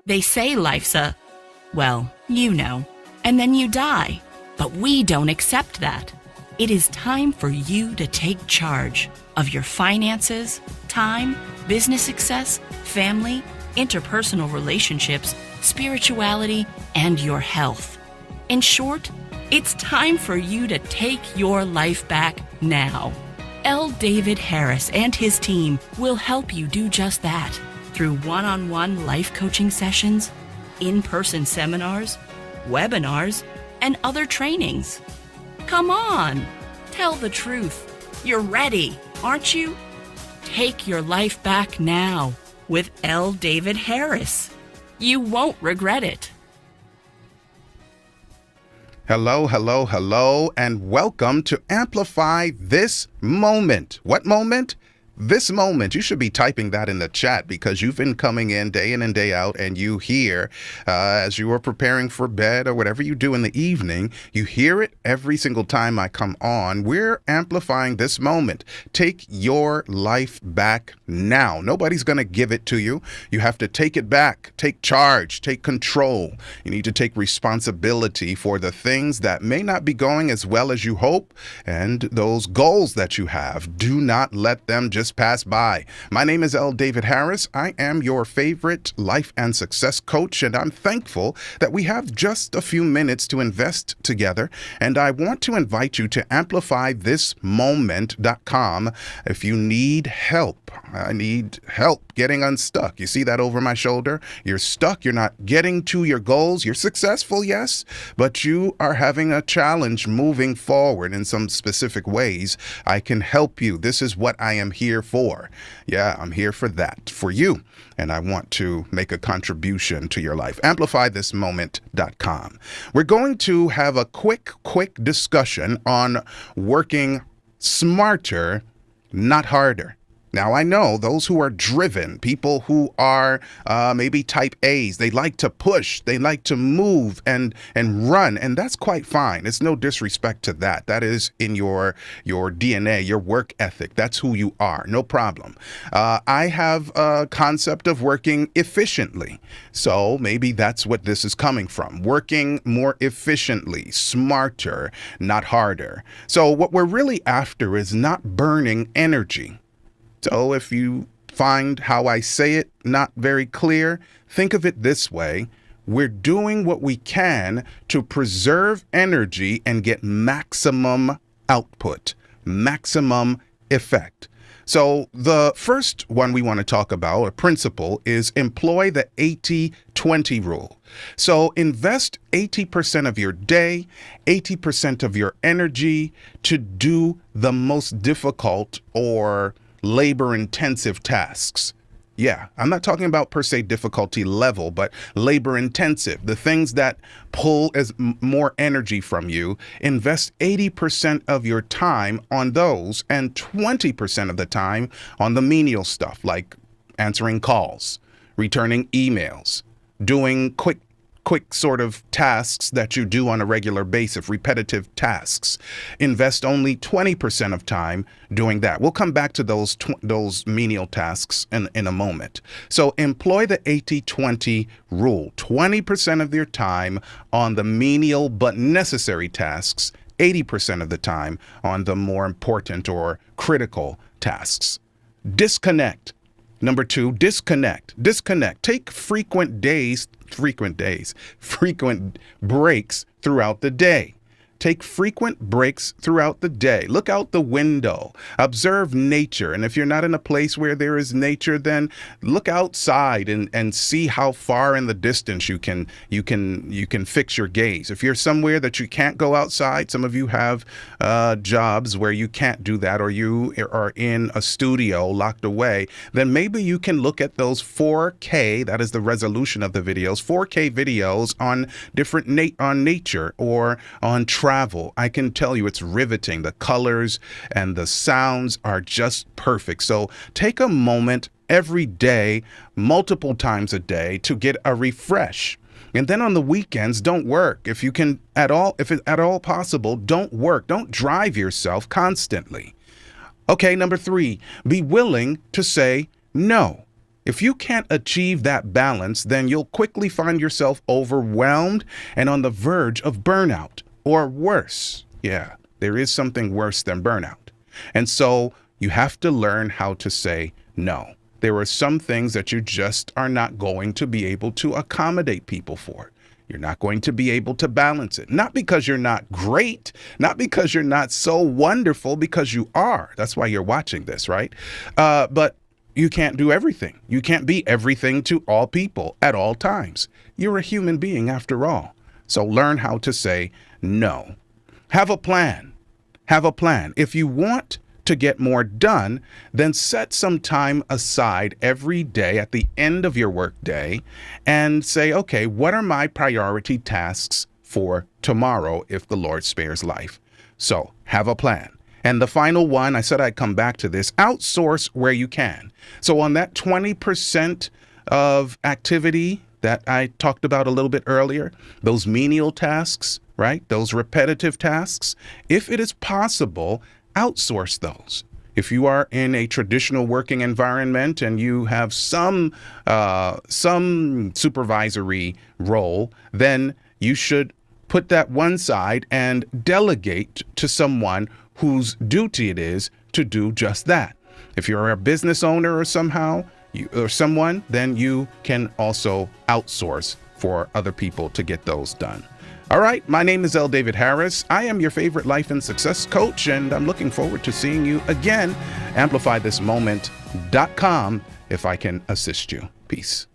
They say life's well, you know, and then you die. But we don't accept that. It is time for you to take charge of your finances, time, business success, family, interpersonal relationships, spirituality, and your health. In short, it's time for you to take your life back now. L. David Harris and his team will help you do just that through one-on-one life coaching sessions, in-person seminars, webinars, and other trainings. Come on, tell the truth. You're ready, aren't you? Take your life back now with L. David Harris. You won't regret it. Hello, hello, hello, and welcome to Amplify This Moment. What moment? This moment. You should be typing that in the chat because you've been coming in and day out, and you hear as you are preparing for bed or whatever you do in the evening, you hear it every single time I come on. We're amplifying this moment. Take your life back now. Nobody's going to give it to you. You have to take it back, take charge, take control. You need to take responsibility for the things that may not be going as well as you hope, and those goals that you have. Do not let them just pass by. My name is L. David Harris. I am your favorite life and success coach, and I'm thankful that we have just a few minutes to invest together. And I want to invite you to amplifythismoment.com if you need help. I need help getting unstuck. You see that over my shoulder? You're stuck. You're not getting to your goals. You're successful, yes, but you are having a challenge moving forward in some specific ways. I can help you. This is what I am here for. Yeah, I'm here for that, for you. And I want to make a contribution to your life. Amplifythismoment.com. We're going to have a quick discussion on working smarter, not harder. Now, I know those who are driven, people who are maybe type A's, they like to push, they like to move and run, and that's quite fine. It's no disrespect to that. That is in your DNA, your work ethic. That's who you are. No problem. I have a concept of working efficiently. So maybe that's what this is coming from. Working more efficiently, smarter, not harder. So what we're really after is not burning energy. So if you find how I say it not very clear, think of it this way. We're doing what we can to preserve energy and get maximum output, maximum effect. So the first one we want to talk about, a principle, is employ the 80-20 rule. So invest 80% of your day, 80% of your energy to do the most difficult or labor-intensive tasks. Yeah, I'm not talking about per se difficulty level, but labor-intensive, the things that pull as more energy from you. Invest 80% of your time on those and 20% of the time on the menial stuff like answering calls, returning emails, doing quick sort of tasks that you do on a regular basis, repetitive tasks. Invest only 20% of time doing that. We'll come back to those menial tasks in a moment. So employ the 80-20 rule. 20% of your time on the menial but necessary tasks, 80% of the time on the more important or critical tasks. Disconnect. Number 2, disconnect. Take frequent breaks throughout the day. Take frequent breaks throughout the day. Look out the window. Observe nature. And if you're not in a place where there is nature, then look outside and see how far in the distance you can fix your gaze. If you're somewhere that you can't go outside, some of you have jobs where you can't do that, or you are in a studio locked away, then maybe you can look at those 4K, that is the resolution of the videos, 4K videos on on nature or on travel. I can tell you it's riveting. The colors and the sounds are just perfect. So take a moment every day, multiple times a day, to get a refresh. And then on the weekends, don't work. If you can if it's at all possible, don't work. Don't drive yourself constantly. Okay, number 3, be willing to say no. If you can't achieve that balance, then you'll quickly find yourself overwhelmed and on the verge of burnout or worse. Yeah, there is something worse than burnout. And so you have to learn how to say no. There are some things that you just are not going to be able to accommodate people for. You're not going to be able to balance it. Not because you're not great, not because you're not so wonderful, because you are. That's why you're watching this, right? But you can't do everything. You can't be everything to all people at all times. You're a human being after all. So learn how to say no. Have a plan. Have a plan. If you want to get more done, then set some time aside every day at the end of your work day and say, okay, what are my priority tasks for tomorrow if the Lord spares life? So have a plan. And the final one, I said I'd come back to this, outsource where you can. So on that 20% of activity that I talked about a little bit earlier, those menial tasks, right? Those repetitive tasks, if it is possible, outsource those. If you are in a traditional working environment and you have some supervisory role, then you should put that one side and delegate to someone whose duty it is to do just that. If you're a business owner or someone, then you can also outsource for other people to get those done. All right, my name is L. David Harris. I am your favorite life and success coach, and I'm looking forward to seeing you again. AmplifyThisMoment.com if I can assist you. Peace.